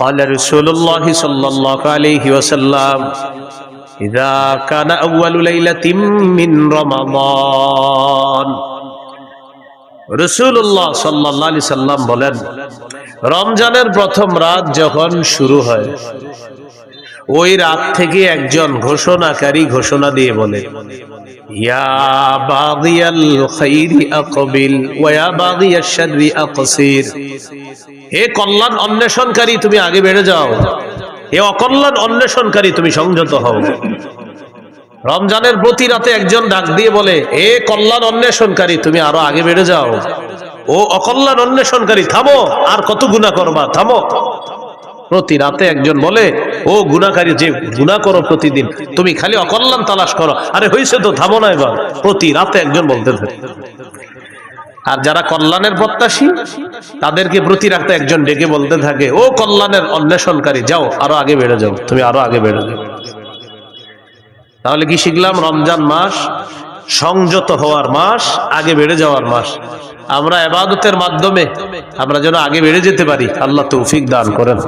قال رسول الله صلى الله عليه وسلم إذا كان أول ليلة من رمضان রাসূলুল্লাহ সাল্লাল্লাহু আলাইহি সাল্লাম বলেন, রমজানের প্রথম রাত যখন শুরু হয়, ওই রাত থেকে একজন ঘোষণাকারী ঘোষণা দিয়ে বলে, ইয়া বাগিয়াল খাইরি আকবিল ওয়া ইয়া বাগিয়াশ শাররি আকসির। হে কল্যাণ অন্বেষণকারী, তুমি আগে বেড়ে যাও, হে অকল্যাণ অন্বেষণকারী, তুমি সংযত হও। রমজানের প্রতি রাতে একজন ডাক দিয়ে বলে, হে কল্যাণ অন্বেষণকারী, তুমি আরো আগে বেড়ে যাও, ও অকল্যাণ অন্বেষণকারী, থামো, আর কত গুনাহ করবা, থামো। প্রতি রাতে একজন বলে, ও গুনাহকারী, যে গুনাহ করো প্রতিদিন, তুমি খালি অকল্যাণ তালাশ করো, আরে হইছে তো, থামো না এবার। প্রতি রাতে একজন বলতে থাকে। আর যারা কল্যাণের প্রত্যাশী, তাদেরকে প্রতি রাতে একজন ডেকে বলতে থাকে, ও কল্যাণের অন্বেষণকারী, যাও, আরো আগে বেড়ে যাও, তুমি আরো আগে বেড়ে যাও। তাহলে কি শিখলাম? রমজান মাস সংযত হওয়ার মাস, আগে বেড়ে যাওয়ার মাস। আমরা ইবাদতের মাধ্যমে আমরা যেন আগে বেড়ে যেতে পারি, আল্লাহ তৌফিক দান করেন।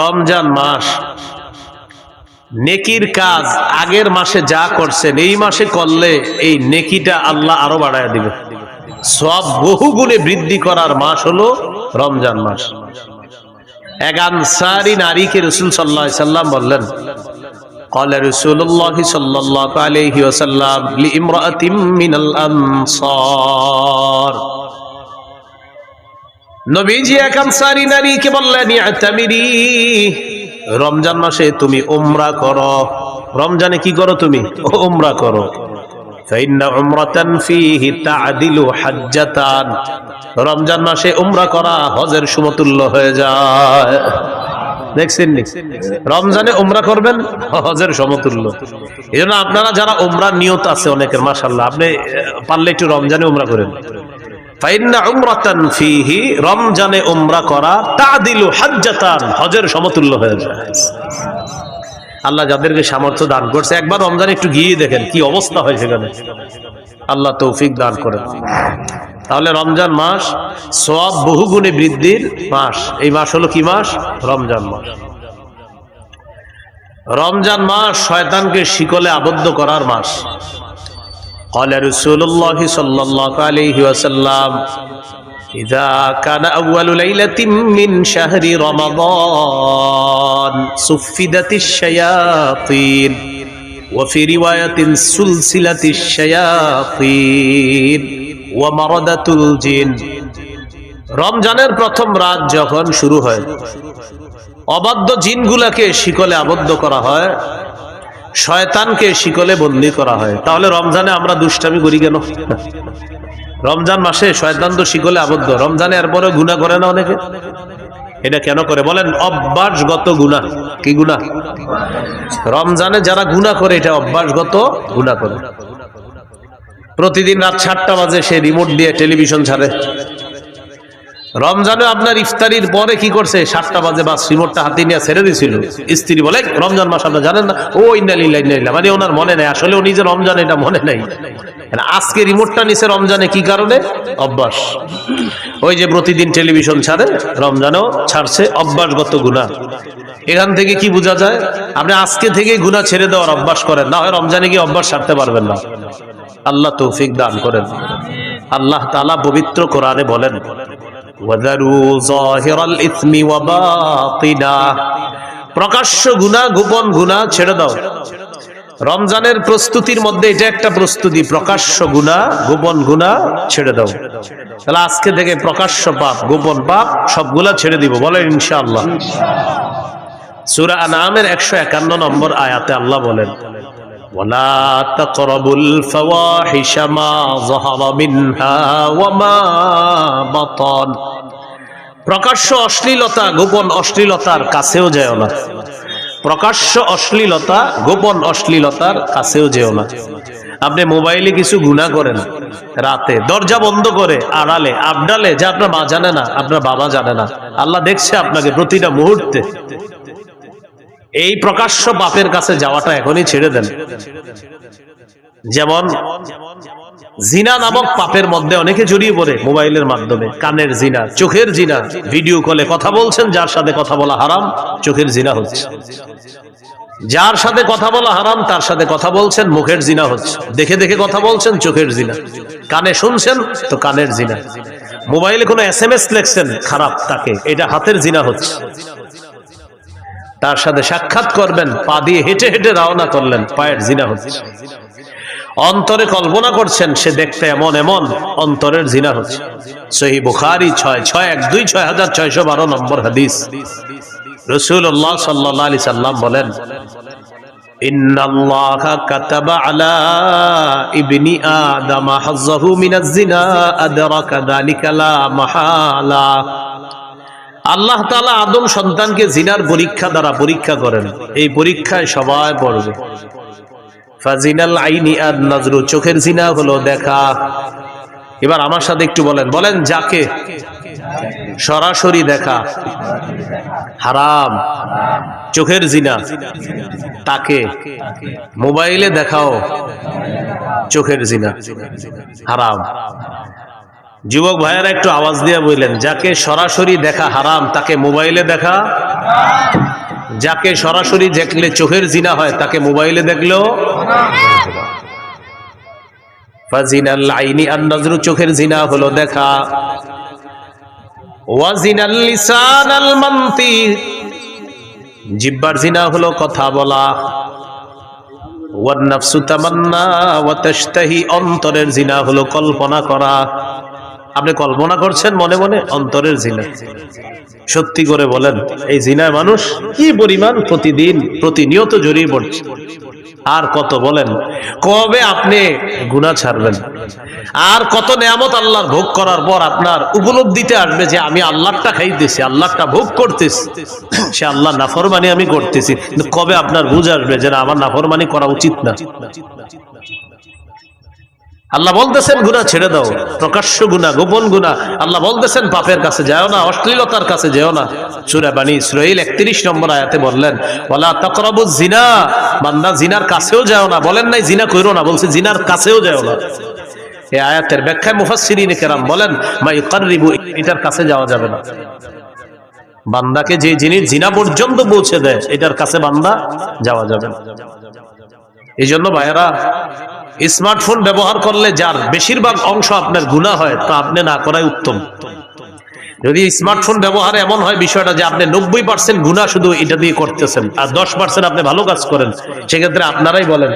রমজান মাস নেকির কাজ আগের মাসে যা করছেন এই মাসে করলে এই নেকিটা আল্লাহ আরো বাড়ায় দিবে। সওয়াব বহুগুণে বৃদ্ধি করার মাস হলো রমজান মাস। এক আনসারী নারীকে রাসূল সাল্লাল্লাহু আলাইহি সাল্লাম বললেন, قال رسول الله صلى الله عليه وسلم لامرأة من الأنصار। নবীজি এক আনসারী নারীকে বললেন, ইআতামিরি, রমজান মাসে তুমি উমরা করো। রমজানে কি করো? তুমি উমরা করো। فإن عمرة فيه تعدل حجتان। রমজান মাসে উমরা করা হজের সমতুল্য হয়ে যায়। দেখছেন নি? রমজানে উমরা করবেন, হজের সমতুল্য। এজন্য আপনারা যারা উমরার নিয়ত আছে অনেকের, মাশাআল্লাহ, আপনি পারলে একটু রমজানে উমরা করেন। ফাইন্না উমরাতান ফীহি, রমজানে উমরা করা তাদিলু হাজ্জাতান, হজের সমতুল্য হয়ে যায়। আল্লাহ যাদেরকে সামর্থ্য দান করছে, একবার রমজানে একটু গিয়ে দেখেন কি অবস্থা হয় সেখানে। আল্লাহ তৌফিক দান করেন। তাহলে রমজান মাস সওয়াব বহুগুণে বৃদ্ধির মাস। এই মাস হলো কি মাস? রমজান মাস। রমজান মাস শয়তানকে শিকলে আবদ্ধ করার মাস। قال رسول الله صلى الله عليه وسلم إذا كان أول ليلة من شهر رمضان صفدت الشياطين وفي رواية سلسلة الشياطين ومردة الجن। রমজানের প্রথম রাত যখন শুরু হয়, অবাধ্য জিনগুলাকে শিকলে আবদ্ধ করা হয়, শয়তানকে শিকলে বন্দী করা হয়। তাহলে রমজানে আমরা দুষ্টামি করি কেন? রমজান মাসে শয়তান তো শিকলে আবদ্ধ, রমজানে এরপরে গুনাহ করে না অনেকে? এটা কেন করে বলেন? অভ্যাসগত গুনাহ। কি গুনাহ? রমজানে যারা গুনাহ করে, এটা অভ্যাসগত গুনাহ করে। প্রতিদিন রাত 7টা বাজে সে রিমোট দিয়ে টেলিভিশন ছাড়ে। রমজানে আপনার ইফতারির পরে কি করছে? 7টা বাজে বাস রিমোটটা হাতে নিয়ে ছেড়ে দিয়েছিল। স্ত্রী বলে, রমজান মাস আপনারা জানেন না? ও ইন্না লিল্লাহি ওয়া ইন্না ইলাইহি রাজিউন। মানে ওনার মনে নাই, আসলে উনি যে রমজান এটা মনে নাই। আজকে রিমোটটা নিছে রমজানে, কি কারণে? অভ্যাস। ওই যে প্রতিদিন টেলিভিশন ছাড়ে, রমজানেও ছাড়ছে, অভ্যাসগত গুনাহ। এখান থেকে কি বোঝা যায়? আপনি আজকে থেকেই গুনাহ ছেড়ে দেওয়ার অভ্যাস করেন, না হয় রমজানে গিয়ে অভ্যাস ছাড়তে পারবেন না। আল্লাহ তৌফিক দান করেন। আল্লাহ তাআলা পবিত্র কোরআনে বলেন, ওয়াযারু যাহিরাল ইসমি ওয়া বাতিনা, প্রকাশ্য গুনাহ গোপন গুনাহ ছেড়ে দাও। রমজানের প্রস্তুতির মধ্যে এটা একটা প্রস্তুতি, প্রকাশ্য গুনাহ গোপন গুনাহ ছেড়ে দাও। তাহলে আজকে থেকে প্রকাশ্য পাপ গোপন পাপ সবগুলা ছেড়ে দিব, বলেন ইনশাআল্লাহ। সূরা আনআমের 151 নম্বর আয়াতে আল্লাহ বলেন, ওয়ালা তাকরাবুল ফাওয়াহিশা মা যাহারা মিনহা ওয়া মা বাতান। প্রকাশ্য অশ্লীলতা গোপন অশ্লীলতার কাছেও যেও না। প্রকাশ্য অশ্লীলতা গোপন অশ্লীলতার কাছেও যেও না। আপনি মোবাইলে কিছু গুনাহ করেন, রাতে দরজা বন্ধ করে আড়ালে আবডালে, যা আপনার মা জানে না, আপনার বাবা জানে না, আল্লাহ দেখছে আপনাকে প্রতিটা মুহূর্তে। এই প্রকাশ্য পাপের কাছে যাওয়াটা এখনই ছেড়ে দেন। যেমন জিনা নামক পাপের মধ্যে অনেকে জড়িয়ে পড়ে মোবাইলের মাধ্যমে। কানের জিনা, চোখের জিনা, ভিডিও কলে কথা বলছেন, যার সাথে কথা বলা হারাম, চোখের জিনা হচ্ছে। যার সাথে কথা বলা হারাম তার সাথে কথা বলছেন, মুখের জিনা হচ্ছে। দেখে দেখে কথা বলছেন, চোখের জিনা। কানে শুনছেন তো কানের জিনা। মোবাইলে কোনো SMS লিখছেন খারাপ, তাকে এটা হাতের জিনা হচ্ছে। তার সাথে সাক্ষাৎ করবেন, পা দিয়ে হেঁটে হেঁটে রওনা করলেন, পায়ের জিনা হচ্ছে। অন্তরে কল্পনা করছেন সে দেখতে এমন এমন, অন্তরের জিনা হচ্ছে। সহিহ বুখারী 6612 নম্বর হাদিস। রাসূলুল্লাহ সাল্লাল্লাহু আলাইহি সাল্লাম বলেন, ইন্নাল্লাহা কাতাবা আলা ইবনি আদম হাযযাহু মিনাজ জিনা আদরাকা যালিকা লা মাহালা। আল্লাহ তাআলা আদম সন্তানকে জিনার পরীক্ষা দ্বারা পরীক্ষা করেন। এই পরীক্ষায় সবাই পড়বে। ফাজিনাল আইনি আন নাজরু, চোখের জিনা হলো দেখা। এবার আমার সাথে একটু বলেন যাকে সরাসরি দেখা হারাম, চোখের জিনা, তাকে মোবাইলে দেখাও চোখের জিনা হারাম। যুবক ভাইয়েরা একটু আওয়াজ দিয়ে বললেন, যাকে সরাসরি দেখা হারাম তাকে মোবাইলে দেখা, যাকে সরাসরি দেখলে চোখের জিনা হয় তাকে মোবাইলে দেখলেও ফাজিনাল আইনি আন নাজরু, চোখের জিনা হলো দেখা। ওয়াজিনাল লিসানাল মানতিক, জিহ্বার জিনা হলো কথা বলা। ওয়ান নাফসু তামান্না ওয়া তাশতাহি, অন্তরের জিনা হলো কল্পনা করা। আপনি কল্পনা করছেন মনে মনে, অন্তরের জিনা। সত্যি করে বলেন, এই জিনায় মানুষ কি পরিমাণ প্রতিদিন প্রতিনিয়ত জড়িয়ে পড়ছে। আর কত বলেন, কবে আপনি গুনাহ ছাড়বেন? আর কত নেয়ামত আল্লাহর ভোগ করার পর আপনার উপলব্ধিতে আসবে যে আমি আল্লাহটা খাইতেছি, আল্লাহটা ভোগ করতেছি, সে আল্লাহ নাফরমানি আমি করতেছি। কিন্তু কবে আপনার বুঝ আসবে যে আমার নাফরমানি করা উচিত না? আল্লাহ বলতেছেন গুনাহ ছেড়ে দাও, প্রকাশ্য গুনাহ, গোপন গুনাহ। আল্লাহ বলতেছেন পাপের কাছে যাও না, অশ্লীলতার কাছে যেও না। সূরা বনী ইসরাঈল 31 নম্বর আয়াতে বললেন, ওয়ালা তাকরাবুজ জিনা, বান্দা জিনার কাছেও যাও না। বলেন নাই জিনা কইরো না, বলছে জিনার কাছেও যাও না। এই আয়াতের ব্যাখ্যায় মুফাসসিরিনে কেরাম বলেন, মা ইউকাররিবু, এটার কাছে যাওয়া যাবে না। বান্দাকে যে জিনিস জিনা পর্যন্ত পৌঁছে দেয়, এটার কাছে বান্দা যাওয়া যাবে না। এই জন্য ভাইয়েরা, স্মার্টফোন ব্যবহার করলে যার বেশিরভাগ অংশ আপনার গুনাহ হয়, তা আপনি না করাই উত্তম। যদি স্মার্টফোন ব্যবহারে এমন হয় বিষয়টা যে আপনি 90% গুনাহ শুধু এটা দিয়ে করতেছেন, আর 10% আপনি ভালো কাজ করেন, সেক্ষেত্রে আপনারাই বলেন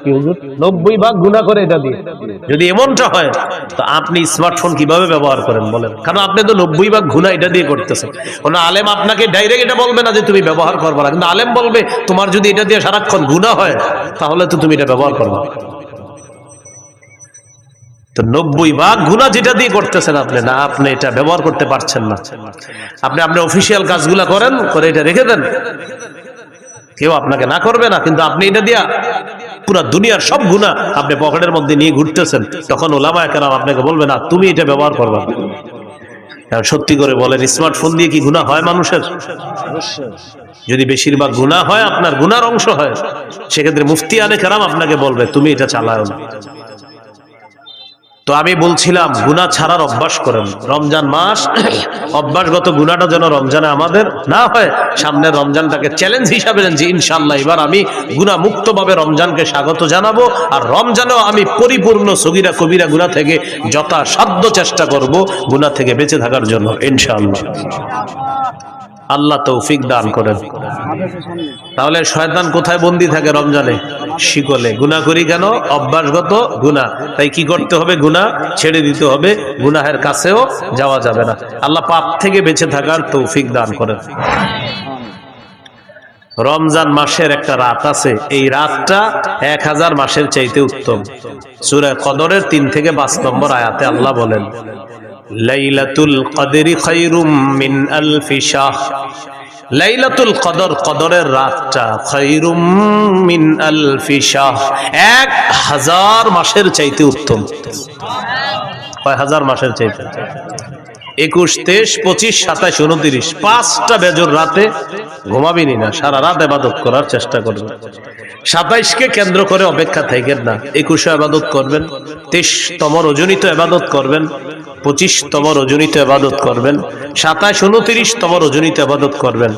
কি হুজুর 90 ভাগ গুনাহ করে এটা দিয়ে। যদি এমনটা হয় তো আপনি স্মার্টফোন কিভাবে ব্যবহার করেন বলেন? কারণ আপনি তো 90 ভাগ গুনাহ এটা দিয়ে করতেছেন। কোন আলেম আপনাকে ডাইরেক্ট এটা বলবে না যে তুমি ব্যবহার করবে না, কিন্তু আলেম বলবে তোমার যদি এটা দিয়ে সারাক্ষণ গুনাহ হয় তাহলে তো তুমি এটা ব্যবহার করবে। তো 90 ভাগ গুনাহ যেটা দিয়ে করতেছেন আপনি, না আপনি এটা ব্যবহার করতে পারছেন না। আপনি আপনার অফিসিয়াল কাজগুলা করেন, করে এটা রেখে দেন, কেউ আপনাকে না করবে না, কিন্তু আপনি এটা দিয়া পুরা দুনিয়ার সব গুনাহ আপনি পকেটের মধ্যে নিয়ে ঘুরতেছেন। তখন ওলামায়ে কেরাম আপনাকে বলবে না তুমি এটা ব্যবহার করবে না। সত্যি করে বলেন, স্মার্টফোন দিয়ে কি গুনাহ হয় মানুষের? যদি বেশিরভাগ গুনাহ হয়, আপনার গুনার অংশ হয়, সেক্ষেত্রে মুফতিয়ানে কেরাম আপনাকে বলবে তুমি এটা চালাও না। তো আমি বলছিলাম গুনাহ ছাড়ার অভ্যাস করেন। রমজান মাস অভ্যাসগত গুনাহটা যেন রমজানে আমাদের না হয়। সামনের রমজানটাকে চ্যালেঞ্জ হিসাবে নেন যে ইনশাআল্লাহ এবার আমি গুনাহ মুক্তভাবে রমজানকে স্বাগত জানাবো, আর রমজানেও আমি পরিপূর্ণ সগীরা কবিরা গুনাহ থেকে যথাসাধ্য চেষ্টা করব গুনাহ থেকে বেঁচে থাকার জন্য ইনশাআল্লাহ। আল্লাহ তৌফিক দান করেন। তাহলে শয়তান কোথায় বন্দী থাকে? রমজানে শিকলে। গুনাহ করি কেন? অভ্যাসগত গুনাহ। তাই কি করতে হবে? গুনাহ ছেড়ে দিতে হবে, গুনাহের কাছেও যাওয়া যাবে না। আল্লাহ পাপ থেকে বেঁচে থাকার তৌফিক দান করেন। রমজান মাসের একটা রাত আছে, এই রাতটা 1000 মাসের চাইতে উত্তম। সূরা কদরের 3 থেকে 5 নম্বর আয়াতে আল্লাহ বলেন, লাইলাতুল কদরি খায়রুম মিন আলফি শাহ। লাইলাতুল কদর, কদরের রাতটা, খায়রুম মিন আলফি শাহ, 1000 মাসের চাইতে উত্তম। কয় হাজার মাসের চাইতে? 21, 23, 25, 27, 29 5টা বেজর রাতে ঘুমাবিনি না, সারা রাত ইবাদত করার চেষ্টা করবেন। 27কে কেন্দ্র করে অপেক্ষা থাকেন না, 21 ইবাদত করবেন, 23তম রজনীতে ইবাদত করবেন, 25তম রজনীতে ইবাদত করবেন, 27, 29তম রজনীতে ইবাদত করবেন।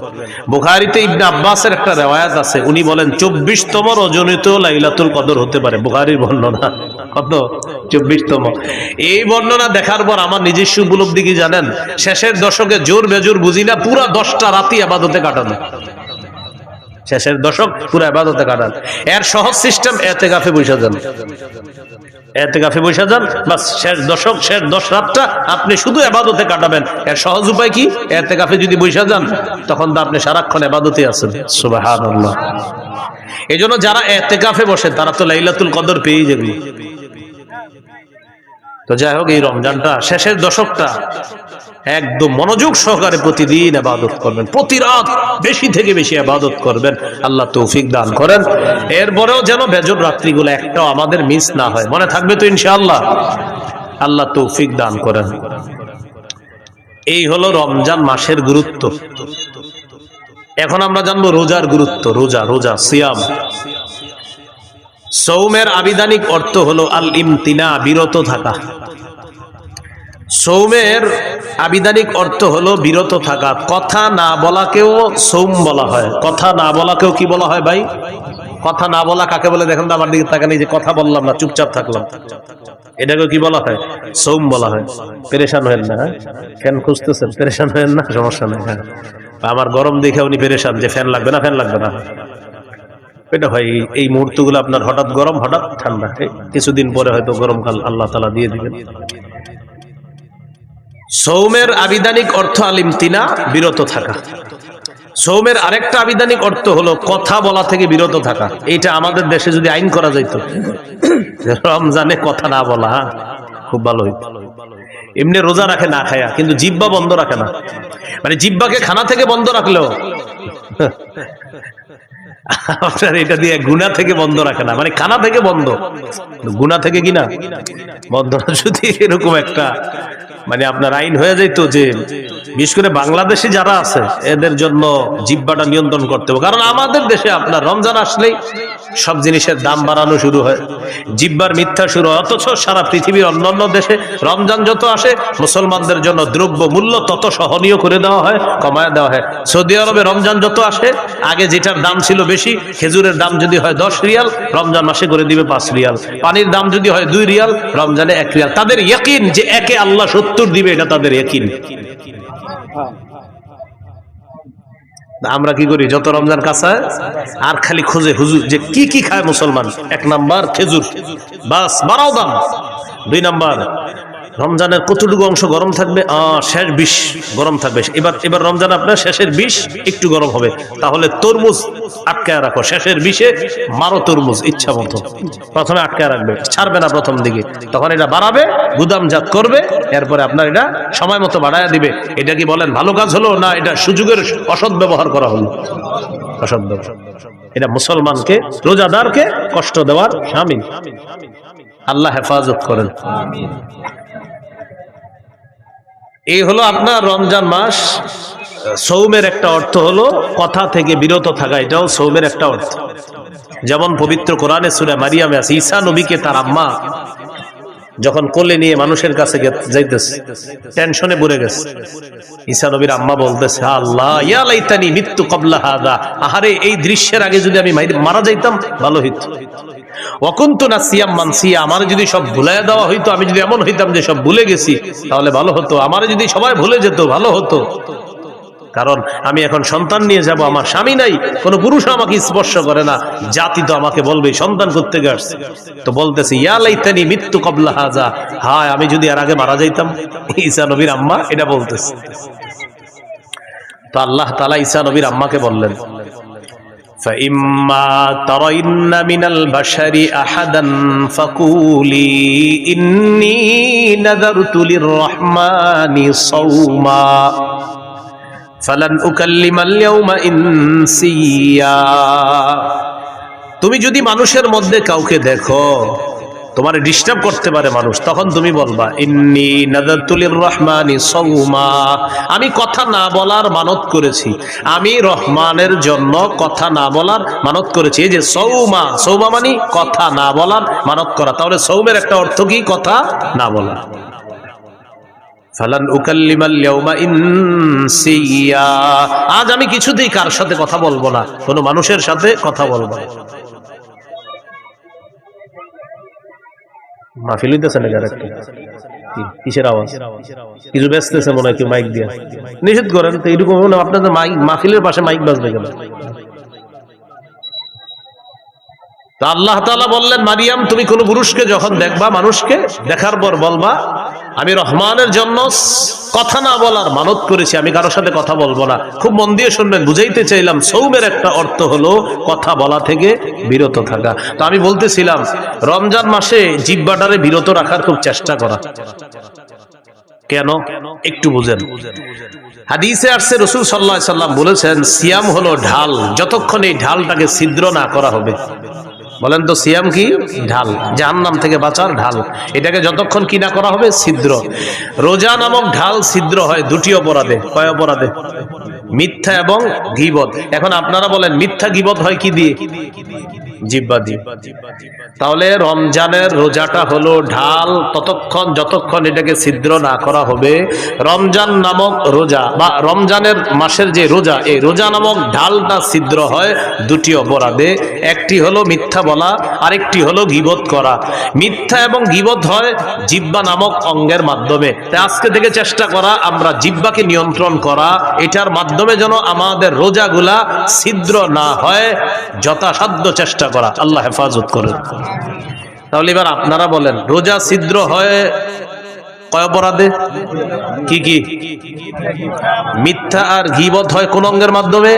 বুখারীতে ইবনে আব্বাসের একটা riwayat আছে, উনি বলেন 24তম রজনীতেও লাইলাতুল কদর হতে পারে। বুখারীর বর্ণনা। কত? 24তম। এই বর্ণনা দেখার পর আমার নিজস্ব উপলব্ধি কি জানেন? শেষের দশকে জোর বেজোর বুঝি না, পুরা 10টা রাতই ইবাদতে কাটানো। শেষের দশক পুরো ইবাদতে কাটান। এর সহজ সিস্টেম, ইতিকাফে বসে যান, ইতিকাফে বসে যান, বাস শেষ দশক, শেষ 10 রাতটা আপনি শুধু ইবাদতে কাটাবেন। এর সহজ উপায় কি? ইতিকাফে যদি বসে যান তখন তো আপনি সারাক্ষণ ইবাদতে আছেন। সুবহানাল্লাহ। এজন্য যারা ইতিকাফে বসে তারা তো লাইলাতুল কদর পেয়ে যাবে। তো যাই হোক, এই রমজানটা শেষের দশকটা একদম মনোযোগ সহকারে প্রতিদিন ইবাদত করবেন, প্রতি রাত বেশি থেকে বেশি ইবাদত করবেন। আল্লাহ তৌফিক দান করেন। এরপরেও যেন বেজর রাত্রিগুলো একটাও আমাদের মিস না হয়। মনে থাকবে তো ইনশাআল্লাহ? আল্লাহ তৌফিক দান করেন। এই হলো রমজান মাসের গুরুত্ব। এখন আমরা জানবো রোজার গুরুত্ব। রোজা সিয়াম। সৌমের আবিধানিক অর্থ হলো আল ইমতিনা, বিরত থাকা। সৌমের আবিধানিক অর্থ হলো বিরত থাকা। কথা না বলাকেও সৌম বলা হয়। কথা না বলাকেও কি বলা হয় ভাই? কথা না বলা কাকে বলে দেখেন তো আমার দিকে তাকান। এই যে কথা বললাম না, চুপচাপ থাকলাম, এটাকে কি বলা হয়? সৌম বলা হয়। পেরেশান হয়েন না, ফ্যান খুঁজতেছেন, পেরেশান হয়েন না, সমস্যা নেই। হ্যাঁ, আমার গরম দেখে উনি পেরেশান যে ফ্যান লাগবে না, ফ্যান লাগবে না। এটা হয় এই মুহূর্তগুলো আপনার হঠাৎ গরম, হঠাৎ ঠান্ডা। কিছুদিন পরে হয়তো গরমকাল আল্লাহ তাআলা দিয়ে দিবেন। সৌমের আবিধানিক অর্থ আল ইমতিনা, বিরত থাকা। সৌমের আরেকটা আবিধানিক অর্থ হলো কথা বলা থেকে বিরত থাকা। এইটা আমাদের দেশে যদি আইন করা যাইতো, রমজানে কথা না বলা, খুব ভালো হইতো। এমনি রোজা রাখে না খায়া, কিন্তু জিহ্বা বন্ধ রাখে না। মানে জিহ্বাকে খানা থেকে বন্ধ রাখলেও আপনার এটা দিয়ে গুনাহ থেকে বন্ধ রাখে না, মানে খানা থেকে বন্ধ, গুনাহ থেকে কিনা বন্ধ। যদি এরকম একটা মানে আপনার আইন হয়ে যেত যে বিশেষ করে বাংলাদেশে যারা আছে এদের জন্য জিহ্বাটা নিয়ন্ত্রণ করতে হবে। কারণ আমাদের দেশে আপনার রমজান আসলেই সব জিনিসের দাম বাড়ানো শুরু হয়, জিহ্বার মিথ্যা শুরু হয়। অথচ সারা পৃথিবীর অন্যান্য দেশে রমজান যত আসে মুসলমানদের জন্য দ্রব্য মূল্য তত সহনীয় করে দেওয়া হয়, কমায় দেওয়া হয়। সৌদি আরবে রমজান যত আসে, আগে যেটার দাম ছিল বেশি, খেজুরের দাম যদি হয় 10 রিয়াল, রমজান মাসে করে দিবে 5 রিয়াল। পানির দাম যদি হয় 2 রিয়াল, রমজানে 1 রিয়াল। তাদের ইয়াকিন যে একে আল্লাহ 70 দিবে, এটা তাদের ইয়াকিন। আমরা কি করি? যত রমজান কাছে আর খালি খুঁজে হুজুর যে কি কি খায় মুসলমান। 1 নাম্বার খেজুর, বাস বাড়াও দাম। 2 নাম্বার রমজানের কতটুকু অংশ গরম থাকবে? শেষ 20 গরম থাকবে। এবার রমজান আপনার শেষের 20 একটু গরম হবে, তাহলে তরমুজ আটকায় রাখো। শেষের 20-এ মারো তরমুজ ইচ্ছা মতো, প্রথমে আটকায় রাখবে, ছাড়বে না প্রথম দিকে। তখন এটা বাড়াবে, গুদামজাত করবে, এরপরে আপনার এটা সময় মতো বাড়ায় দিবে। এটা কি বলেন ভালো কাজ হলো না এটা সুযোগের অসৎ ব্যবহার করা হলো? অসৎ ব্যবহার। এটা মুসলমানকে, রোজাদারকে কষ্ট দেওয়ার শামিল। আল্লাহ হেফাজত করেন। এই হলো আপনার রমজান মাস। সৌমের একটা অর্থ হলো কথা থেকে বিরত থাকা, এটাও সৌমের একটা অর্থ। যেমন পবিত্র কোরআনে সূরা মারিয়ামে আছে, ঈসা নবীকে তার আম্মা যখন কোলে নিয়ে মানুষের কাছে যাইতেছে, টেনশনে পড়ে গেছে। ঈসা নবীর আম্মা বলতেছে, আল্লাহ ইয়া লাইতানি মিতু ক্বাবলা হাযা, আহারে এই দৃশ্যের আগে যদি আমি মারা যাইতাম ভালো হইতো। ওয়াকুনতু নাসিয়াম মানসিয়া, আমার যদি সব ভুলাইয়া দেওয়া হইতো, আমি যদি এমন হইতাম যে সব ভুলে গেছি তাহলে ভালো হতো। আমার যদি সবাই ভুলে যেত ভালো হতো। কারণ আমি এখন সন্তান নিয়ে যাব, আমার স্বামী নাই, কোনো পুরুষ আমাকে স্পর্শ করে না, জাতি তো আমাকে বলবে সন্তান করতে গেছে। তো বলতেছে ইয়া লাইতানি মিতু ক্বাবলা হাযা, হায় আমি যদি এর আগে মারা যাইতাম। ঈসা নবীর আম্মা এটা বলতেছে। তো আল্লাহ তাআলা ঈসা নবীর আম্মাকে বললেন, فَإِمَّا تَرَيِنَّ مِنَ الْبَشَرِ أَحَدًا فَقُولِي إِنِّي نَذَرْتُ لِلرَّحْمَنِ صَوْمًا فَلَنْ أُكَلِّمَ الْيَوْمَ إِنسِيًّا। তুমি যদি মানুষের মধ্যে কাউকে দেখো তোমার ডিস্টার্ব করতে পারে মানুষ, তখন তুমি বলবা ইন্নী নাযারতু লিররহমানি সাওমা, আমি কথা না বলার মানত করেছি, আমি রহমানের জন্য কথা না বলার মানত করেছি। এই যে সৌমা, সৌমা মানে কথা না বলার মানত করা। তাহলে সৌমের একটা অর্থ কি? কথা না বলা। ফালান উকাল্লিমাল ইয়াউমা ইনসিয়া, আজ আমি কিছুতেই কার সাথে কথা বলবো না, কোনো মানুষের সাথে কথা বলবো না। মাহফিল হইতেছে না যারা, কিসের আওয়াজ? কিছু ব্যস্তেছে মনে হয়, কেউ মাইক দিয়ে নিষেধ করেন তো এরকম না। আপনাদের মাইক, মাহফিলের পাশে মাইক বাজবে কেন? তো আল্লাহ তাআলা বললেন, মারিয়াম তুমি কোন পুরুষকে যখন দেখবা, মানুষকে দেখার পর বলবা আমি রহমানের জন্য কথা না বলার মানত করেছি, আমি কারোর সাথে কথা বলবো না। খুব মন দিয়ে শুনবেন, বুঝাইতে চাইলাম সৌমের একটা অর্থ হলো কথা বলা থেকে বিরত থাকা। তো আমি বলতেছিলাম রমজান মাসে জিহ্বাটারে বিরত রাখার খুব চেষ্টা করা। কেন? একটু বুঝেন। হাদিসে আসছে রাসূল সাল্লাল্লাহু আলাইহি সাল্লাম বলেছেন, সিয়াম হলো ঢাল, যতক্ষণ এই ঢালটাকে ছিদ্র না করা হবে। বলেন তো সিয়াম কি? ঢাল, জাহান্নাম থেকে বাঁচার ঢাল। এটাকে যতক্ষণ কি না করা হবে, ছিদ্র। রোজা নামক ঢাল ছিদ্র হয় দুটি অপরাধে। কয় অপরাধে? মিথ্যা এবং গীবত। এখন আপনারা বলেন মিথ্যা গীবত হয় কি দিয়ে? জিহ্বা দিয়ে। তাহলে রমজানের রোজাটা হলো ঢাল, ততক্ষণ যতক্ষণ এটাকে ছিদ্র না করা হবে। রমজান নামক রোজা বা রমজানের মাসের যে রোজা, এই রোজা নামক ঢালটা ছিদ্র হয় দুটি অপরাধে। একটি হলো মিথ্যা বলা, আরেকটি হলো গীবত করা। মিথ্যা এবং গীবত হয় জিহ্বা নামক অঙ্গের মাধ্যমে। তাই আজকে থেকে চেষ্টা করা আমরা জিহ্বাকে নিয়ন্ত্রণ করা, এটার মাধ্যমে যেন আমাদের রোজাগুলা ছিদ্র না হয়, যথাসাধ্য চেষ্টা করা। আল্লাহ হেফাজত করেন। তাহলে এবার আপনারা বলেন রোজা ছিদ্র হয় কয় অপরাধে? কি কি? মিথ্যা আর গীবত হয় কোন অঙ্গের মাধ্যমে?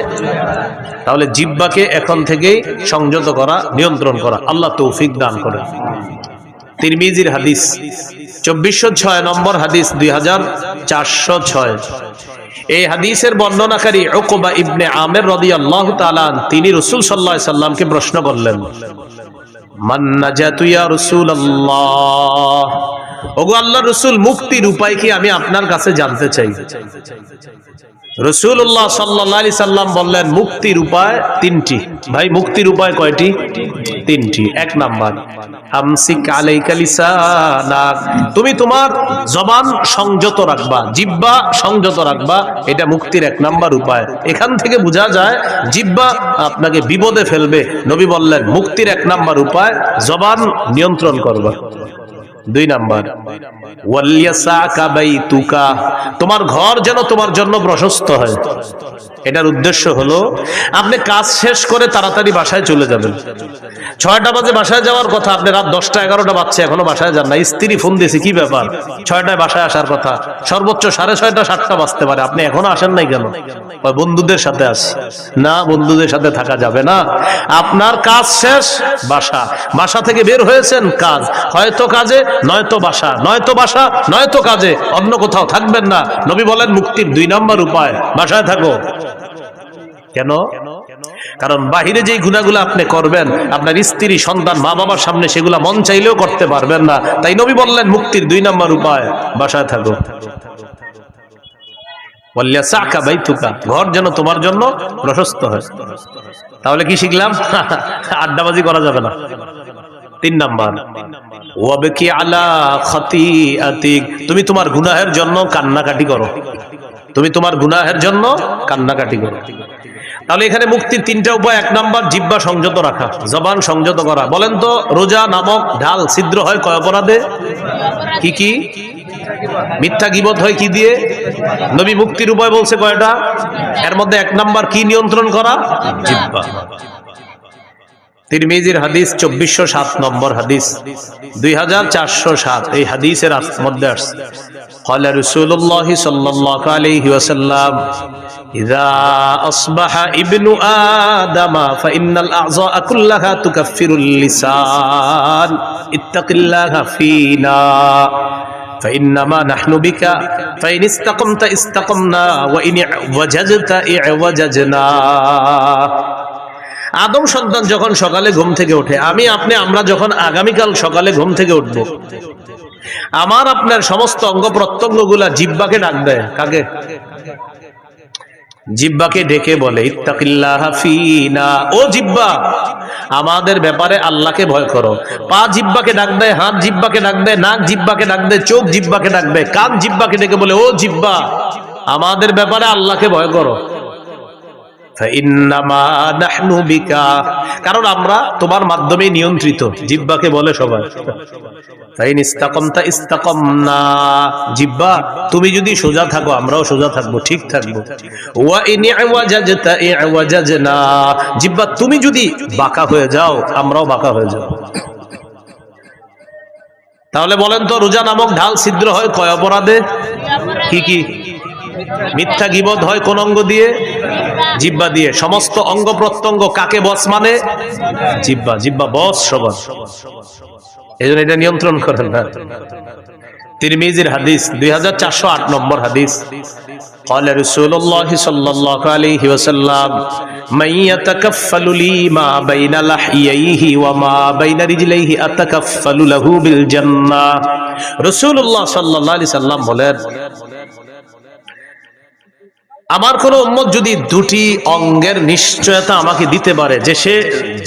তাহলে জিহ্বাকে এখন থেকেই সংযত করা, নিয়ন্ত্রণ করা। আল্লাহ তৌফিক দান করেন। তিরমিজির হাদিস 2406 নম্বর হাদিস, 2406। এই হাদিসের বর্ণনাকারী উকবা ইবনে আমির রাদিয়াল্লাহু তাআলা আনহু, তিনি রাসূল সাল্লাল্লাহু আলাইহি সাল্লামকে প্রশ্ন করলেন, মান নাজাতু ইয়া রাসূলুল্লাহ, ওগো আল্লাহর রাসূল মুক্তির উপায় কি আমি আপনার কাছে জানতে চাই। রাসূলুল্লাহ সাল্লাল্লাহু আলাইহি সাল্লাম বললেন মুক্তির উপায় তিনটি। ভাই মুক্তির উপায় কয়টি? তিনটি। এক নাম্বার, আমসিক আলাইকা লিসানাক, তুমি তোমার জবান সংযত রাখবা, জিহ্বা সংযত রাখবা। এটা মুক্তির এক নাম্বার উপায়। এখান থেকে বোঝা যায় জিহ্বা আপনাকে বিপদে ফেলবে। নবী বললেন মুক্তির এক নাম্বার উপায় জবান নিয়ন্ত্রণ করবা। দুই নাম্বার, ওয়ালিয়াসাকা বাইতুকা, তোমার ঘর যেন তোমার জন্য প্রশস্ত হয়। এটার উদ্দেশ্য হলো আপনি কাজ শেষ করে তাড়াতাড়ি বাসায় চলে যাবেন। 6টা বাজে বাসায় যাওয়ার কথা, আপনি রাত 10টা 11টা বাজছে এখনো বাসায় যান না। স্ত্রী ফোন দিয়েছে, কি ব্যাপার 6টায় বাসায় আসার কথা, সর্বোচ্চ 6:30 7টা বাজতে পারে, আপনি এখনো আসেন নাই কেন? বন্ধুদের সাথে আসি। না, বন্ধুদের সাথে থাকা যাবে না। আপনার কাজ শেষ, বাসা, বাসা থেকে বের হয়েছেন কাজ, হয়তো কাজে নয়তো বাসা, নয়তো বাসা নয়তো কাজে, অন্য কোথাও থাকবেন না। নবী বলেন মুক্তির 2 নম্বর উপায় বাসায় থাকো। কেন? কারণ বাহিরে যেই গুনাহগুলো আপনি করবেন, আপনার স্ত্রী, সন্তান, মা বাবার সামনে সেগুলা মন চাইলেও করতে পারবেন না। তাই নবী বললেন মুক্তির 2 নম্বর উপায় বাসায় থাকো। ওয়ালিয়াসাকা বাইতুকা, ঘর যেন তোমার জন্য প্রশস্ত হয়। তাহলে কি শিখলাম? আড্ডাবাজি করা যাবে না। 3 নাম্বার, ওয়াবকি আলা খাতিআতিক, তুমি তোমার গুনাহের জন্য কান্নাকাটি করো। তুমি তোমার গুনাহের জন্য কান্নাকাটি করো। তাহলে এখানে মুক্তির 3টা উপায়। 1 নাম্বার, জিহ্বা সংযত রাখা, জবান সংযত করা। বলেন তো রোজা নামক ঢাল ছিদ্র হয় কয় অপরাধে? কি কি? মিথ্যা গীবত হয় কি দিয়ে? নবী মুক্তির উপায় বলছে কয়টা? এর মধ্যে 1 নাম্বার কি নিয়ন্ত্রণ করা? জিহ্বা। তিরমিজির হাদিস 2407 নম্বর হাদিস, 2407। এই হাদিসের মধ্যে আসছে قال رسول الله صلى الله عليه وسلم إذا أصبح ابن آدم فإن الأعضاء كلها تكفر اللسان اتق الله فينا فإنما نحن بك فإن استقمت استقمنا وإن اعوججت اعوججنا। আদম সন্তান যখন সকালে ঘুম থেকে ওঠে, আমরা যখন আগামীকাল সকালে ঘুম থেকে উঠবো, আমার আপনার সমস্ত অঙ্গ প্রত্যঙ্গ গুলা জিহ্বাকে ডাক দেয়। কাকে? জিহ্বাকে ডেকে বলে ইত্তাকিল্লাহ ফিনা, ও জিহ্বা আমাদের ব্যাপারে আল্লাহকে ভয় করো। পা জিহ্বাকে ডাক দেয়, হাত জিহ্বাকে ডাক দেয়, নাক জিহ্বাকে ডাক দেয়, চোখ জিহ্বাকে ডাক দেয়, কান জিহ্বাকে ডেকে বলে ও জিহ্বা আমাদের ব্যাপারে আল্লাহকে ভয় করো। কারণ আমরা তোমার মাধ্যমে নিয়ন্ত্রিত। জিহ্বাকে বলে সবাই জিহ্বা তুমি যদি সোজা থাকো আমরাও সোজা থাকবো, ঠিক থাকবো। জিহ্বা তুমি যদি বাঁকা হয়ে যাও আমরাও বাঁকা হয়ে যাও। তাহলে বলেন তো, রোজা নামক ঢাল ছিদ্র হয় কয় অপরাধে? কি কি? মিথ্যা গীবত হয় কোন অঙ্গ দিয়ে? জিহ্বা দিয়ে। সমস্ত অঙ্গ প্রত্যঙ্গ কাকে বস মানে? জিহ্বা। জিহ্বা বস সবার, এজন্য এটা নিয়ন্ত্রণ করেন না। তিরমিজির হাদিস 2408 নম্বর হাদিস, قال رسول الله صلى الله عليه وسلم من يتكفل لي ما بين لحييه وما بين رجليه اتكفل له بالجنة। রাসূলুল্লাহ সাল্লাল্লাহু আলাইহি সাল্লাম বলেন, আমার কোন উম্মত যদি দুটি অঙ্গের নিশ্চয়তা আমাকে দিতে পারে, যে সে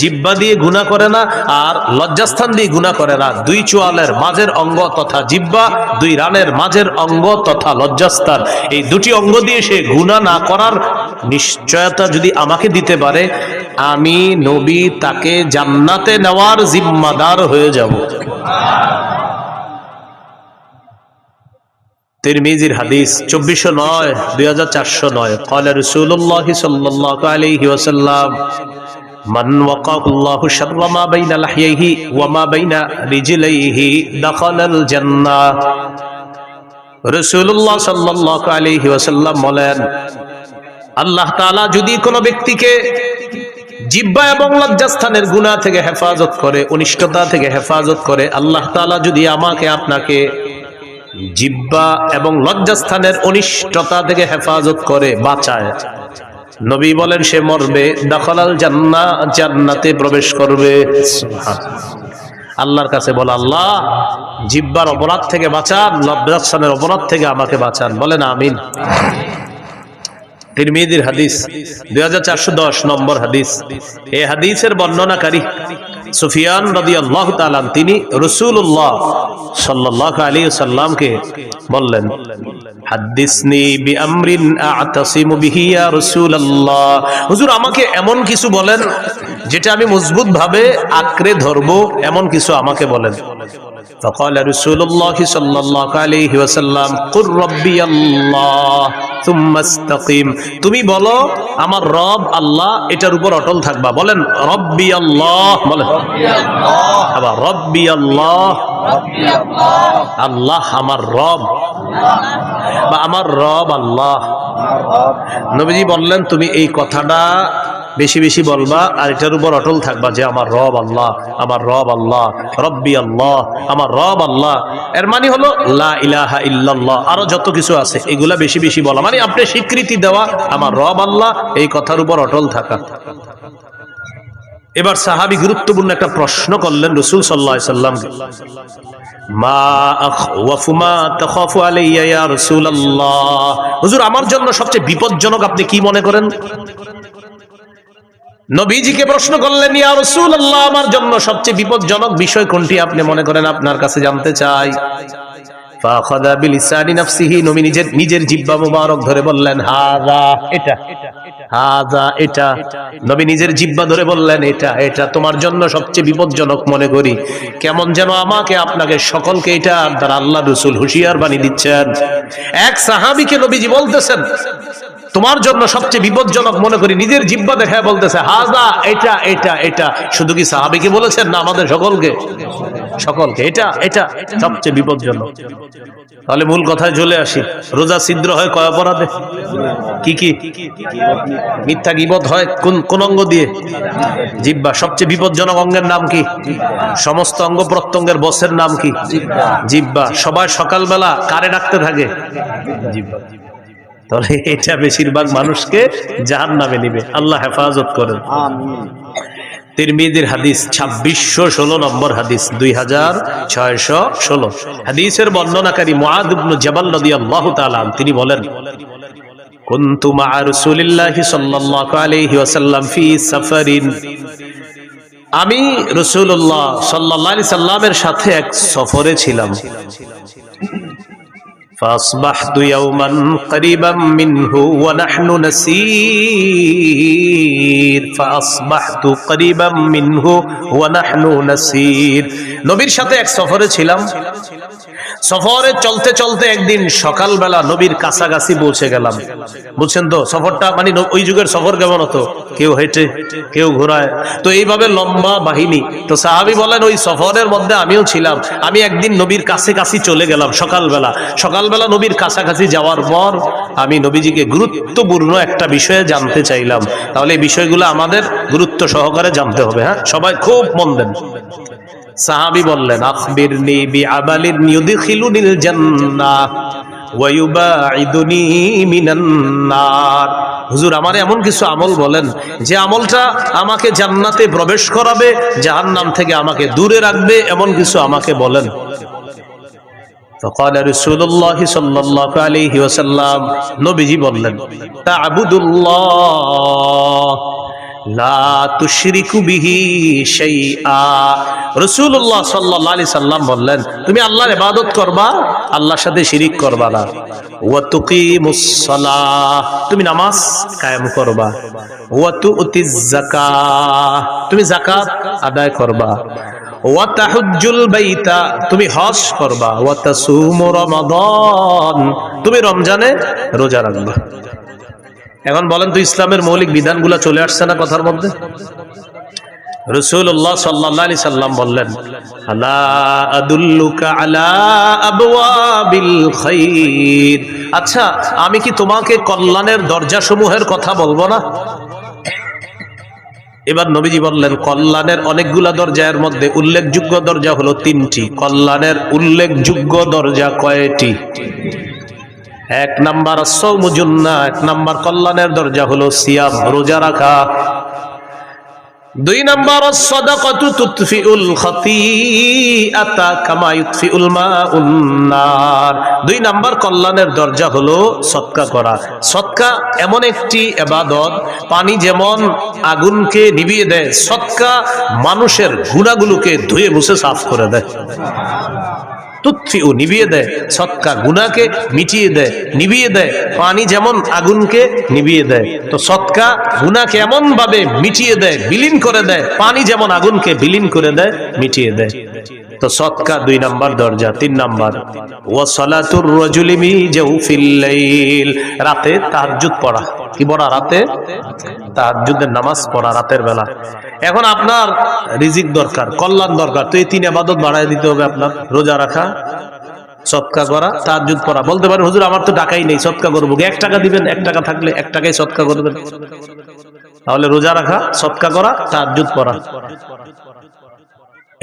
জিহ্বা দিয়ে গুনাহ করে না আর লজ্জাস্থান দিয়ে গুনাহ করে না, দুই চোয়ালের মাঝের অঙ্গ তথা জিহ্বা, দুই রানের মাঝের অঙ্গ তথা লজ্জাস্থান, এই দুটি অঙ্গ দিয়ে সে গুনাহ না করার নিশ্চয়তা যদি আমাকে দিতে পারে, আমি নবী তাকে জান্নাতে নেওয়ার জিম্মাদার হয়ে যাব। তিরমিজির হাদিস 2409 2409 قال رسول الله صلى الله عليه وسلم من وقاه الله شر ما بين لحييه وما بين رجليه دخل الجنة। রাসূলুল্লাহ সাল্লাল্লাহু আলাইহি ওয়াসাল্লাম বলেন, আল্লাহ তাআলা যদি কোনো ব্যক্তিকে জিহ্বা এবং লজ্জাস্থানের গুনাহ থেকে হেফাজত করে, অনিষ্টতা থেকে হেফাজত করে, আল্লাহ তাআলা যদি আমাকে আপনাকে জিহ্বা এবং লজ্জাস্থানের অনিষ্টতা থেকে হেফাজত করে, বাঁচায়, নবী বলেন সে মরবে, দাখালাল জান্নাহ, জান্নাতে প্রবেশ করবে। আল্লাহর কাছে বলে, আল্লাহ জিহ্বার অপরাধ থেকে বাঁচান, লজ্জাস্থানের অপরাধ থেকে আমাকে বাঁচান। বলেন আমিন। তিরমিজির হাদিস 2410 নম্বর হাদিস। এই হাদিসের বর্ণনাকারী সুফিয়ান রাদিয়াল্লাহু তাআলা তিনি রাসূলুল্লাহ সাল্লাল্লাহু আলাইহি ওয়াসাল্লামকে বললেন, হাদিসনি বিআমরিন আ'তাসিমু বিহি ইয়া রাসূলুল্লাহ, হুজুর আমাকে এমন কিছু বলেন যেটা আমি মজবুত ভাবে আঁকড়ে ধরবো, এমন কিছু আমাকে বলেন। فقال رسول الله صلى الله عليه وسلم قل ربي الله ثم استقيم, তুমি বলো আমার রব আল্লাহ, এটার উপর অটল থাকবা। বলেন রব্বি আল্লাহ, বলেন আবার রব্বি আল্লাহ, আল্লাহ আমার রব, বা আমার রব আল্লাহ। নবীজি বললেন তুমি এই কথাটা বেশি বেশি বলবা আর এটার উপর অটল থাকবা যে আমার রব আল্লাহ, আমার রব আল্লাহ, রব্বি আল্লাহ, আমার রব আল্লাহ। এর মানে হলো লা ইলাহা ইল্লাল্লাহ, আরো যত কিছু আছে এগুলা বেশি বেশি বলা, মানে আপনি স্বীকৃতি দেওয়া আমার রব আল্লাহ, এই কথার উপর অটল থাকা। এবার সাহাবী গুরুত্বপূর্ণ একটা প্রশ্ন করলেন রাসূল সাল্লাল্লাহু আলাইহি সাল্লামকে, মা আখওয়াফু মা তাখাফু আলাইয়া ইয়া রাসূলুল্লাহ, হুজুর আমার জন্য সবচেয়ে বিপজ্জনক আপনি কি মনে করেন? নবীজিকে প্রশ্ন করলেন, ইয়া রাসূলুল্লাহ আমার জন্য সবচেয়ে বিপজ্জনক বিষয় কোনটি আপনি মনে করেন, আপনার কাছে জানতে চাই। ফাখাযা বিলিসানি নাফসিহি, নবী নিজের জিহ্বা মুবারক ধরে বললেন হাযা, এটা, হাযা এটা। নবী নিজের জিহ্বা ধরে বললেন এটা, এটা তোমার জন্য সবচেয়ে বিপজ্জনক মনে করি। কেমন যেন আমাকে আপনাকে সকলকে এটা দ্বারা আল্লাহ রাসূল হুঁশিয়ার বানিয়ে দিচ্ছেন। এক সাহাবীকে নবীজি বলতেছেন তোমার জন্য সবচেয়ে বিপজ্জনক মনে করি, নিজের জিহ্বা দেখায় বলতেছে হাযা, এটা এটা এটা। শুধু কি সাহাবীকে বলেছেন না আমাদের সকলকে? সকলকে। এটা এটা সবচেয়ে বিপজ্জনক। তাহলে মূল কথায় চলে আসি, রোজা ছিদ্র হয় কয় অপরাধে? কি কি? মিথ্যা গীবত হয় কোন অঙ্গ দিয়ে? জিহ্বা। সবচেয়ে বিপজ্জনক অঙ্গের নাম কি? সমস্ত অঙ্গ প্রত্যঙ্গের বসের নাম কি? জিহ্বা। সবাই সকালবেলা কারে ডাকতে থাকে? জিহ্বা। তাহলে এটা বেশিরভাগ মানুষকে জাহান্নামে নিবে। আল্লাহ হেফাজত করেন। তিরমিজির হাদিস 2616 নম্বর হাদিস, 2616 হাদিসের বর্ণনাকারী মুআদ ইবনে জাবাল রাদিয়াল্লাহু তাআলা তিনি বলেন, কুনতু মা রাসূলিল্লাহি সাল্লাল্লাহু আলাইহি ওয়াসাল্লাম ফি সাফারিন, আমি রাসূলুল্লাহ সাল্লাল্লাহু আলাইহি সাল্লামের সাথে এক সফরে ছিলাম। فأصبحت يوما قريبا منه ونحن نسير فأصبحت قريبا منه ونحن نسير নবীর সাথে এক সফরে ছিলাম। সফরে চলতে চলতে একদিন সকালবেলা নবীর কাছাকাছি পৌঁছে গেলাম। বুঝছেন তো সফরটা, মানে ওই যুগের সফর কেমন হতো, কেউ হেঁটে কেউ ঘোড়ায়, তো এইভাবে লম্বা বাহিনী। তো সাহাবী বলেন ওই সফরের মধ্যে আমিও ছিলাম। আমি একদিন নবীর কাছাকাছি চলে গেলাম সকালবেলা নবীর কাছাকাছি যাওয়ার পর আমি নবীজিকে গুরুত্বপূর্ণ একটা বিষয়ে জানতে চাইলাম। তাহলে এই বিষয়গুলো আমাদের গুরুত্ব সহকারে জানতে হবে। হ্যাঁ, সবাই খুব মন দেন। সাহাবী বললেন, আখবিরনি বিআমালিন ইউদখিলুনিল জান্নাহ ওয়া ইউবাঈদুনি মিনান নার। হুজুর আমার এমন কিছু আমল বলেন যে আমলটা আমাকে জান্নাতে প্রবেশ করাবে, জাহান্নাম থেকে আমাকে দূরে রাখবে, এমন কিছু আমাকে বলেন। فقال رسول الله صلى الله عليه وسلم, নবীজি বললেন, তা'বুদুল্লাহ লা তুশরিকু বিহি শাইআ। রাসূলুল্লাহ সাল্লাল্লাহু আলাইহি সাল্লাম বললেন, তুমি আল্লাহর ইবাদত করবা, আল্লাহর সাথে শিরিক করবা না। ওয়া তুকিমুস সালাহ, তুমি নামাজ কায়েম করবা। ওয়া তুতিজ যাকাত, তুমি যাকাত আদায় করবা। ওয়া তাহুজ্জুল বাইতা, তুমি হজ করবা। ওয়া তাসুমু রমাদান, তুমি রমজানে রোজা রাখবা। এখন বলেন তো ইসলামের মৌলিক বিধানগুলো চলে আসছে না কথার মধ্যে? রাসূলুল্লাহ সাল্লাল্লাহু আলাইহি সাল্লাম বললেন, আলা আদুল্লুকা আলা আবওয়াবিল খাইর, আচ্ছা আমি কি তোমাকে কল্যাণের দরজাসমূহের কথা বলবো না? এবার নবীজি বললেন, কল্যাণের অনেকগুলা দরজার মধ্যে উল্লেখযোগ্য দরজা হলো 3টি। কল্যাণের উল্লেখযোগ্য দরজা কয়টি? 1 নাম্বার সাওমু জুন্নাহ, 1 নাম্বার কল্যাণের দরজা হলো সিয়াম, রোজা রাখা। 2 নাম্বার সাদাকাতু তুতফিউল খাতিআতা কামা ইউতফিউল মাউন নার। 2 নাম্বার কল্যাণের দরজা হলো সদকা করা। সদকা এমন একটি ইবাদত, পানি যেমন আগুনকে নিভিয়ে দেয়, সদকা মানুষের গুনাহগুলোকে ধুয়ে মুছে সাফ করে দেয়। তুতফিউ নিভিয়ে দেয়, সদকা গুনাহকে মিটিয়ে দেয়, নিভিয়ে দেয়। পানি যেমন আগুনকে নিভিয়ে দেয়, তো সদকা গুনাহকে এমন ভাবে মিটিয়ে দেয়, বিলীন করে দেয়, পানি যেমন আগুনকে বিলীন করে দেয়, মিটিয়ে দেয়। তো সদকা 2 নাম্বার দরজা। 3 নাম্বার ওয়া সালাতুর রাজুলি মি জাওফিল লাইল, রাতে তাহাজ্জুদ পড়া। কি পড়া? রাতে তাহাজ্জুদের নামাজ পড়া রাতের বেলা। এখন আপনার রিজিক দরকার, কল্যাণ দরকার, তো এই 3 ইবাদত বাড়ায় দিতে হবে আপনার। রোজা রাখা, সদকা করা, তাহাজ্জুদ পড়া। বলতে পারেন হুজুর আমার তো টাকাই নেই, সদকা করবো। 1 টাকা দিবেন, 1 টাকা থাকলে 1 টাকায় সদকা করবেন। তাহলে রোজা রাখা, সদকা করা, তাহাজ্জুদ পড়া,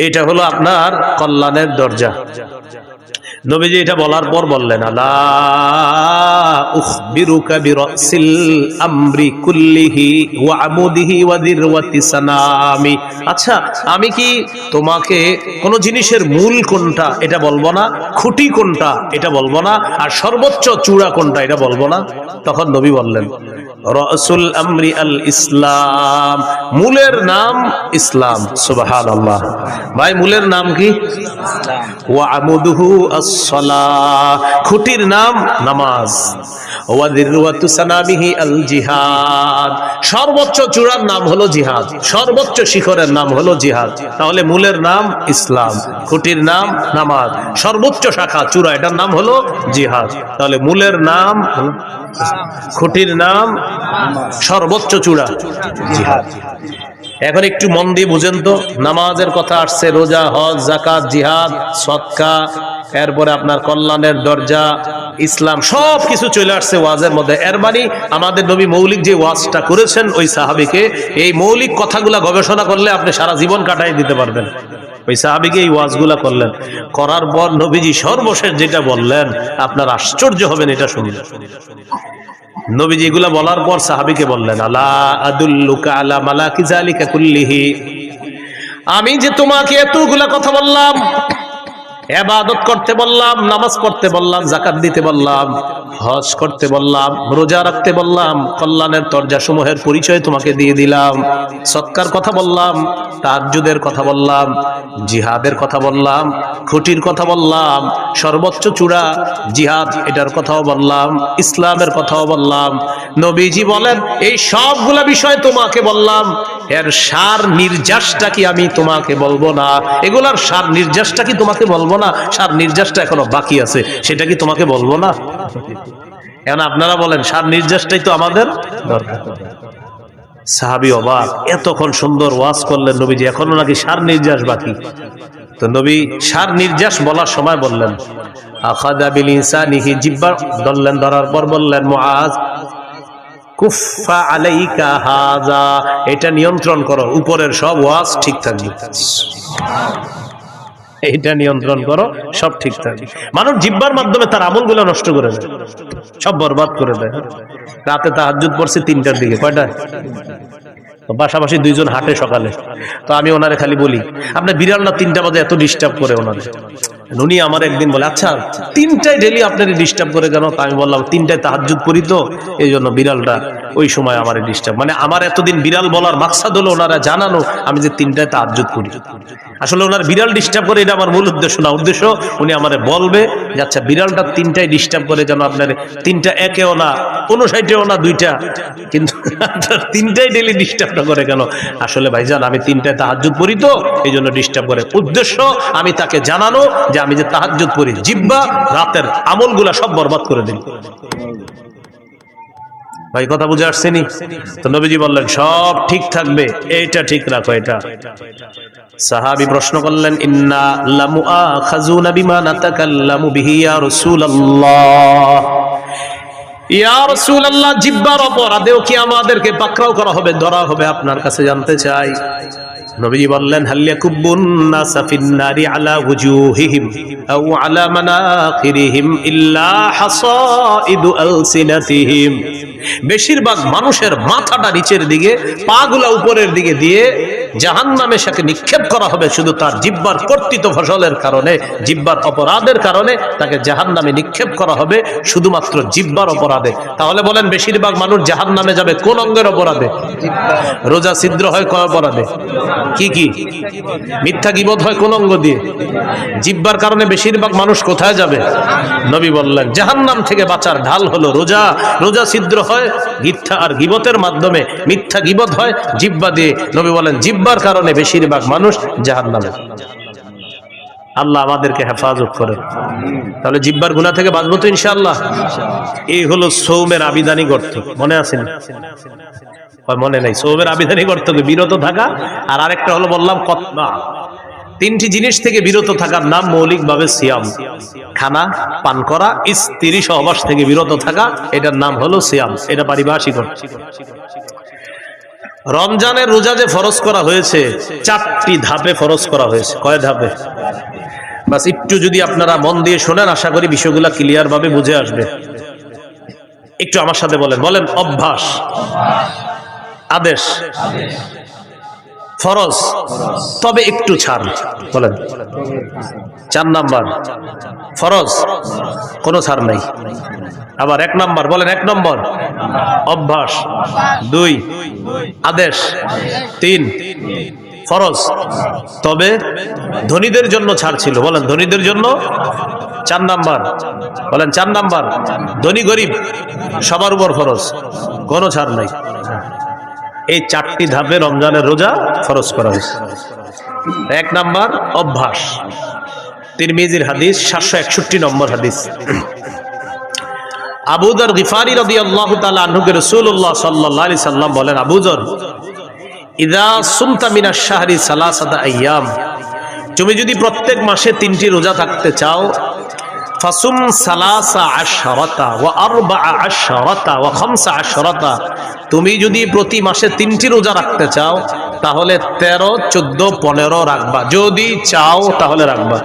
এটা হলো আপনার কল্যাণের দরজা। নবীজি এটা বলার পর বললেন, আলা উখবিরুকা বিরাসিল আমরি কুল্লিহি ওয়া আমুদিহি ওয়া দিরওয়াতি সানামি। আচ্ছা আমি কি তোমাকে কোন জিনিসের মূল কোনটা এটা বলবো না, খুঁটি কোনটা এটা বলবো না, আর সর্বোচ্চ চূড়া কোনটা এটা বলবো না? তখন নবী বললেন, রাসুল আমরি আল ইসলাম, মূলের নাম ইসলাম। সুবহানাল্লাহ। ভাই মূলের নাম কি? ওয়া আমুদুহু আস-সালাহ, খুঁটির নাম নামাজ। ওয়া দিরওয়াতু সানামিহি আল জিহাদ, সর্বোচ্চ চূড়ার নাম হলো জিহাদ, সর্বোচ্চ শিখরের নাম হলো জিহাদ। তাহলে মূলের নাম ইসলাম, খুঁটির নাম নামাজ, সর্বোচ্চ শাখা চূড়া এটার নাম হলো জিহাদ। তাহলে মূলের নাম, খুঁটির নাম, সর্বোচ্চ চূড়া জিহাদ। এখন একটু মন দিয়ে বুঝেন তো, নামাজের কথা আসছে, রোজা, হজ, যাকাত, জিহাদ, সদকা, এরপরে আপনার কল্যাণের দরজা, ইসলাম, সব কিছু চলে আসছে ওয়াজের মধ্যে। এর মানে আমাদের নবী মৌলিক যে ওয়াজটা করেছেন ওই সাহাবীকে, এই মৌলিক কথাগুলা গবেষণা করলে আপনি সারা জীবন কাটাই দিতে পারবেন। ওই সাহাবীকে এই ওয়াজগুলা করলেন, করার পর নবীজি সর্বশেষ যেটা বললেন আপনার আশ্চর্য হবেন এটা শুনলে। নবীজি এগুলা বলার পর সাহাবীকে বললেন, আলা আদুল্লুকা আলা মালাকি যালিকা কুল্লিহি, আমি যে তোমাকে এতগুলা কথা বললাম, ইবাদত করতে বললাম, নামাজ পড়তে বললাম, যাকাত দিতে বললাম, হজ করতে বললাম, রোজা রাখতে বললাম, কল্যাণের দরজাসমূহের পরিচয় তোমাকে দিয়ে দিলাম, সৎকার কথা বললাম, তাহাজ্জুদের কথা বললাম, জিহাদের কথা বললাম, খুঁটির কথা বললাম, সর্বোচ্চ চূড়া জিহাদ এটার কথাও বললাম, ইসলামের কথাও বললাম। নবীজি বলেন, এই সবগুলা বিষয় তোমাকে বললাম, এর সার নির্যাসটা কি আমি তোমাকে বলবো না? এগুলার সার নির্যাসটা কি তোমাকে বলবো না? সার নির্যাসটা এখনো বাকি আছে, সেটা কি তোমাকে বলবো না? এখন আপনারা বলেন, সার নির্যাসটাই তো আমাদের দরকার। সাহাবী অবাক, এতক্ষণ সুন্দর ওয়াজ করলেন নবীজি, এখনো নাকি সার নির্যাস বাকি। তো নবী সার নির্যাস বলার সময় বললেন, আখাযা বিল ইনসানিহি, জিহ্বা ধরলেন, ধরার পর বললেন, মুআজ কুফা আলাইকা হাযা, এটা নিয়ন্ত্রণ করো, উপরের সব ওয়াজ ঠিক থাকবে, এটা নিয়ন্ত্রণ করো, সব ঠিক থাকবে। মানুষ জিহ্বার মাধ্যমে তার আমলগুলো নষ্ট করে দেয়, সব বরবাদ করে দেয়। রাতে তাহাজ্জুদ পড়ছে 3টার দিকে, কয়টা? পাশাপাশি দুইজন হাঁটে সকালে, তো আমি ওনারে খালি বলি, আপনার বিড়ালটা 3টা বাজে এত ডিস্টার্ব করে ওনারে। উনি আমার একদিন বলে, আচ্ছা 3টায় ডেলি আপনার ডিস্টার্ব করে কেন? তা আমি বললাম, 3টায় তাহাজ্জুদ পড়ি তো, এই জন্য বিড়ালটা ওই সময় আমার ডিস্টার্ব। মানে আমার এতদিন বিড়াল বলার মাকসাদ হলো ওনারা জানানো আমি যে 3টায় তাহাজ্জুদ করি। আসলে ওনার বিড়াল ডিস্টার্ব করে, এটা আমার মূল উদ্দেশ্য না। উদ্দেশ্য উনি আমারে বলবে যে আচ্ছা বিড়ালটা 3টায় ডিস্টার্ব করে, যেন আপনার 3টা একেও না, 59ও না, 2টা, কিন্তু 3টায় ডেলি ডিস্টার্বটা করে কেন? আসলে ভাইজান আমি 3টায় তাহাজ্জুদ পড়ি তো, এই জন্য ডিস্টার্ব করে। উদ্দেশ্য আমি তাকে জানানো যে আমি যে তাহাজ্জুদ পড়ি, জিহ্বা রাতের আমলগুলা সব বরবাদ করে দিন। ভাই কথা বুঝে আসছেনি? তো নবীজি বললেন সব ঠিক থাকবে, এইটা ঠিক রাখো। এটা সাহাবী প্রশ্ন করলেন, ইন্না লামুআখাযুনা বিমা নাতাকাল্লামু বিহি ইয়া রাসূলুল্লাহ, ইয়া রাসূলুল্লাহ, জিহ্বার অপরাধেও কি আমাদেরকে পাকড়াও করা হবে, ধরা হবে? আপনার কাছে জানতে চাই। নবীজি বললেন, হাল ইয়াকুবুন নাসা ফিন নারি আলা ওয়ুজুহিহিম আও আলা মানাখিরিহিম ইল্লা হাসাইদু আলসিনাতিহিম, বেশিরভাগ মানুষের মাথাটা নিচের দিকে, পাগুলা উপরের দিকে দিয়ে জাহান্নামে সাকে নিক্ষেপ করা হবে শুধু তার জিহ্বার কর্তৃত ফসলের কারণে, জিহ্বার অপরাধের কারণে তাকে জাহান্নামে নিক্ষেপ করা হবে, শুধুমাত্র জিহ্বার অপরাধে। তাহলে বলেন বেশিরভাগ মানুষ জাহান্নামে যাবে কোন অঙ্গের অপরাধে? রোজা ছিদ্র হয় কোন অপরাধে? কি কি? মিথ্যা গীবত হয় কোন অঙ্গ দিয়ে? জিহ্বার কারণে বেশিরভাগ মানুষ কোথায় যাবে? নবী বললেন জাহান্নাম থেকে বাঁচার ঢাল হলো রোজা। রোজা ছিদ্র হয় মিথ্যা আর গীবতের মাধ্যমে, মিথ্যা গীবত হয় জিহ্বা দিয়ে। নবী বলেন জিহ্বার কারণে বেশিরভাগ মানুষ জাহান্নামে। আল্লাহ আমাদেরকে হেফাজত করে। তাহলে জিহ্বার গুনাহ থেকে বাঁচবো তো ইনশাআল্লাহ। এই হলো সওমের আবিধানিক অর্থ, মনে আছে না? মনে নাই? সওমের আবিধানিক অর্থ বিরত থাকা, আর আরেকটা হলো বললাম কতমা। 3টি জিনিস থেকে বিরত থাকার নাম মৌলিকভাবে সিয়াম। খানা পান করা, স্ত্রী সহবাস থেকে বিরত থাকা, এটার নাম হলো সিয়াম। এটা পারিভাষিক অর্থ। রমজানের রোজা যে ফরজ করা হয়েছে 4টি ধাপে ফরজ করা হয়েছে। কয় ধাপে? বাস একটু যদি আপনারা মন দিয়ে শোনেন, আশা করি বিষয়গুলো ক্লিয়ার ভাবে বুঝে আসবে। একটু আমার সাথে বলেন। বলেন অভ্যাস, আদেশ, ফরজ, তবে একটু ছাড়। বলেন 4 নাম্বার ফরজ, কোনো ছাড় নাই। আবার 1 নাম্বার, বলেন 1 নম্বর অভ্যাস, 2 আদেশ, 3 ফরজ, তবে ধনীদের জন্য ছাড় ছিল। বলেন ধনীদের জন্য। 4 নাম্বার, বলেন 4 নাম্বার ধনী গরিব সবার উপর ফরজ, কোনো ছাড় নাই। এই 4টি ধাপে রমজানের রোজা ফরজ করা হয়েছে। 1 নাম্বার অভ্যাস, তিরমিজির হাদিস, 761 নম্বর হাদিস। আবু যর গিফারি রাদিয়াল্লাহু তাআলা আনহুকে রাসূলুল্লাহ সাল্লাল্লাহু আলাইহি সাল্লাম বলেন, আবু যর, ইযা সুমতা মিনাশ শাহরি সালাসাতা আইয়াম, তুমি যদি প্রত্যেক মাসে 3টি রোজা থাকতে চাও, ফাসুম সালাসা আশরাতা ওয়া আরবাআ আশরাতা ওয়া খামসা আশরাতা, তুমি যদি প্রতি মাসে 3টি রোজা রাখতে চাও তাহলে 13, 14, 15 রাখবা। যদি চাও তাহলে রাখবা।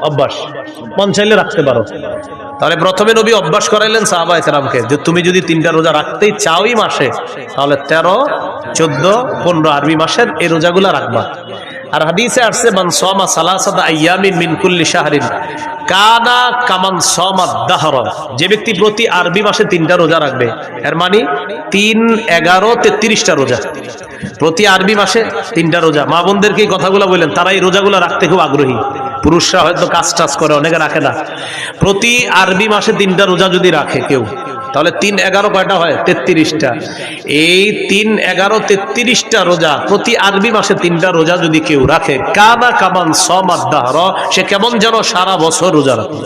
অভ্যাস, মন চাইলে রাখতে পারো। তাহলে প্রথমে নবী অভ্যাস করাইলেন সাহাবায়ে কেরামকে যে তুমি যদি 3টা রোজা রাখতেই চাওই মাসে, তাহলে 13, 14, 15 আরবি মাসের এই রোজাগুলা রাখবা। আর হাদিসে আসছে মান সামা সালাসাতা আইয়ামিন মিন কুল্লি শাহরিন কানা কামান সামা দাহর, যে ব্যক্তি প্রতি আরবি মাসে 3টা রোজা রাখবে, এর মানে 3, 11, 33টা রোজা, প্রতি আরবি মাসে 3টা রোজা। মা বোনদেরকে এই কথাগুলো বললেন, তারা এই রোজাগুলো রাখতে খুব আগ্রহী। পুরুষরা হয়তো কাজ টাজ করে, অনেকে রাখে না। প্রতি আরবি মাসে 3টা রোজা যদি রাখে কেউ, তাহলে 3, 11 কয়টা হয়? 33টা। এই 3, 11, 33টা রোজা, প্রতি আরবি মাসে 3টা রোজা যদি কেউ রাখে, কানা কামান সামাদ দাহর, সে কেমন যেন সারা বছর রোজা রাখে।